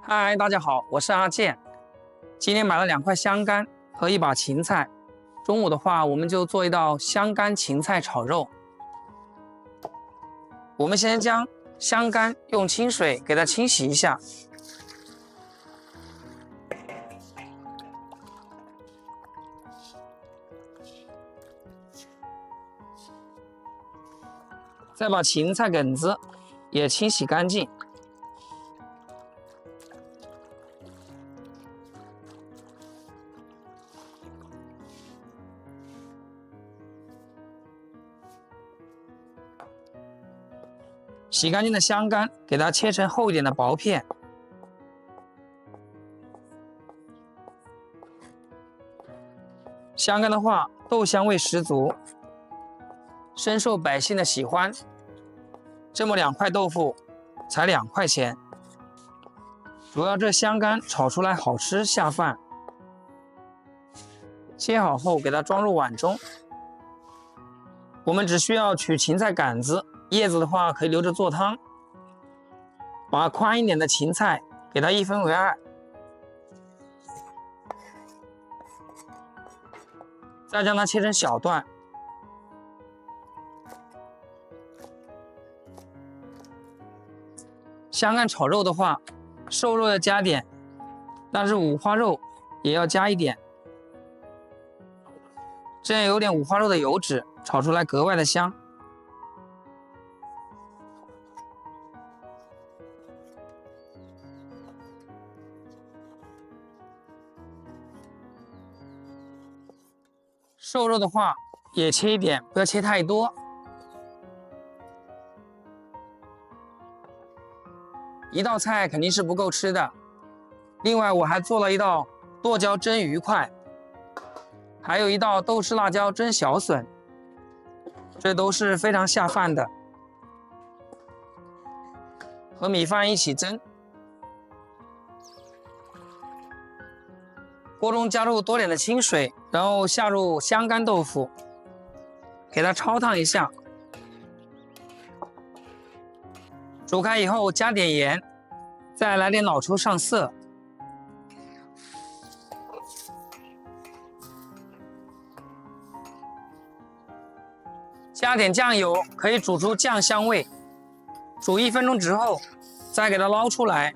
嗨，大家好，我是阿健。今天买了2块香干和一把芹菜，中午的话我们就做一道香干芹菜炒肉。我们先将香干用清水给它清洗一下，再把芹菜梗子也清洗干净。洗干净的香干，给它切成厚一点的薄片。香干的话，豆香味十足，深受百姓的喜欢。这么2块豆腐，才2块钱。主要这香干炒出来好吃下饭。切好后，给它装入碗中。我们只需要取芹菜杆子。叶子的话可以留着做汤，把宽一点的芹菜给它1分为2，再将它切成小段。香干炒肉的话，瘦肉要加点，但是五花肉也要加一点，这样有点五花肉的油脂，炒出来格外的香。瘦肉的话也切一点，不要切太多。一道菜肯定是不够吃的，另外我还做了一道剁椒蒸鱼块，还有一道豆豉辣椒蒸小笋，这都是非常下饭的，和米饭一起蒸。锅中加入多点的清水，然后下入香干豆腐，给它焯烫一下。煮开以后加点盐，再来点老抽上色。加点酱油，可以煮出酱香味。煮1分钟之后，再给它捞出来。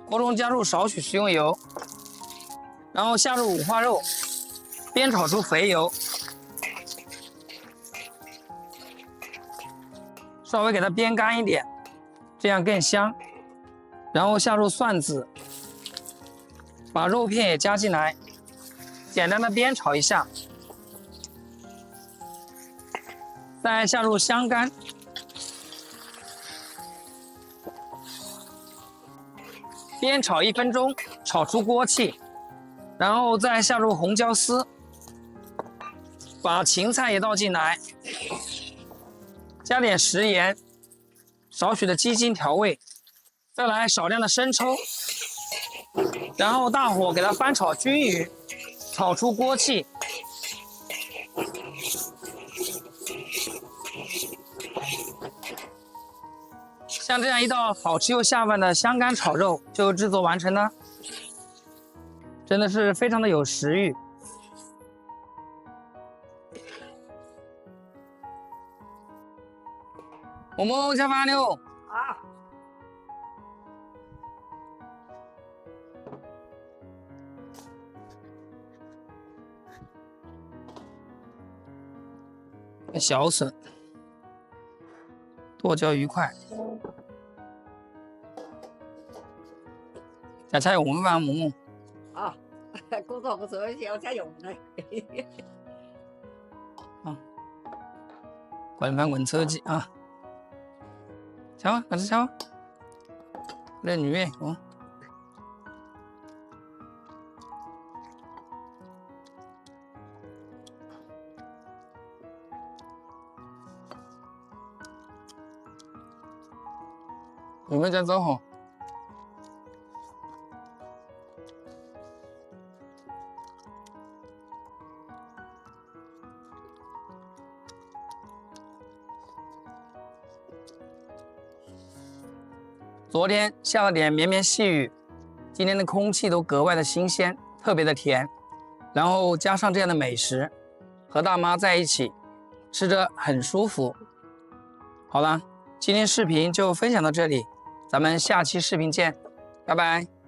锅中加入少许食用油，然后下入五花肉，煸炒出肥油，稍微给它煸干一点，这样更香。然后下入蒜子，把肉片也加进来，简单的煸炒一下，再下入香干。煸炒1分钟，炒出锅气，然后再下入红椒丝，把芹菜也倒进来，加点食盐，少许的鸡精调味，再来少量的生抽，然后大火给它翻炒均匀，炒出锅气。像这样一道好吃又下饭的香干炒肉就制作完成了，真的是非常的有食欲。我们下饭了啊！小笋、剁椒鱼块。小菜我们玩木啊，工作不错，要加油呢。啊，滚饭滚车机啊！瞧啊，开始瞧啊，这女的哦。有没有在走吼？昨天下了点绵绵细雨，今天的空气都格外的新鲜，特别的甜。然后加上这样的美食，和大妈在一起吃着很舒服。好了，今天视频就分享到这里，咱们下期视频见，拜拜。